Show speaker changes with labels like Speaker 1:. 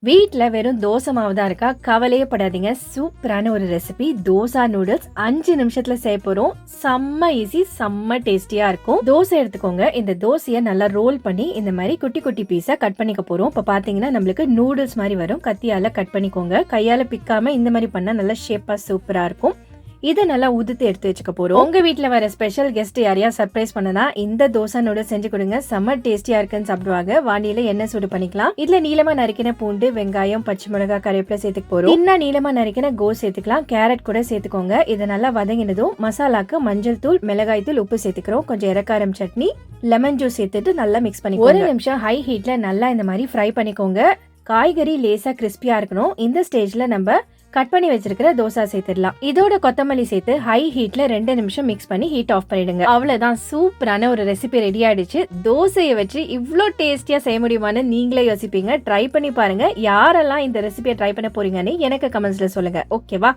Speaker 1: வீட்ல வெறும் தோசை மாவு தான் இருக்கா? கவலையே படாதீங்க. சூப்பரான ஒரு ரெசிபி தோசா நூடுல்ஸ் 5 நிமிஷத்துல செய்ய போறோம். செம்ம ஈஸி, செம்ம டேஸ்டியா இருக்கும். தோசை எடுத்துக்கோங்க. இந்த தோசையை நல்லா ரோல் பண்ணி இந்த மாதிரி குட்டி குட்டி பீஸா கட் பண்ணிக்க போறோம். இப்ப பாத்தீங்கன்னா நம்மளுக்கு நூடுல்ஸ் மாதிரி வரும். கத்தியால கட் பண்ணிக்கோங்க. கையால பிக்காம இந்த மாதிரி பண்ணா நல்லா ஷேப்பா சூப்பரா இருக்கும். இதை நல்லா உதுத்து எடுத்து வச்சுக்க போறோம். உங்க வீட்டுல வர ஸ்பெஷல் கெஸ்ட் யாரையா சர்ப்ரைஸ் பண்ணனா இந்த தோசை நூடுல்ஸ் செஞ்சு கொடுங்க. செம்ம டேஸ்டியா இருக்குன்னு சாப்பிடுவாங்க. வானிலை எண்ணெய் சூடு பண்ணிக்கலாம். இதுல நீளமா நறுக்கின பூண்டு, வெங்காயம், பச்சை மிளகாய், கருவேப்பிலை சேர்த்துக்க போறோம். இன்னும் நீளமா நறுக்கின கோஸ் சேர்த்துக்கலாம். கேரட் கூட சேர்த்துக்கோங்க. இதை நல்லா வதங்கினதும் மசாலாக்கு மஞ்சள் தூள், மிளகாய் தூள், உப்பு சேர்த்துக்கிறோம். கொஞ்சம் இறக்காரம் சட்னி, லெமன் ஜூஸ் சேர்த்துட்டு நல்லா மிக்ஸ் பண்ணி ஒரு நிமிஷம் ஹை ஹீட்ல நல்லா இந்த மாதிரி ஃப்ரை பண்ணிக்கோங்க. காய்கறி லேசா கிறிஸ்பியா இருக்கணும். இந்த ஸ்டேஜ்ல நம்ம கட் பண்ணி வச்சிருக்கிற தோசை சேர்த்துடலாம். இதோட கொத்தமல்லி சேர்த்து ஹை ஹீட்ல 2 நிமிஷம் மிக்ஸ் பண்ணி ஹீட் ஆஃப் பண்ணிடுங்க. அவ்வளவுதான், சூப்பரான ஒரு ரெசிபி ரெடி ஆயிடுச்சு. தோசையை வச்சு இவ்ளோ டேஸ்டியா செய்ய முடியுமான்னு நீங்களே யோசிப்பீங்க. ட்ரை பண்ணி பாருங்க. யாரெல்லாம் இந்த ரெசிபியை ட்ரை பண்ண போறீங்கன்னு எனக்கு கமெண்ட்ஸ்ல சொல்லுங்க. ஓகேவா?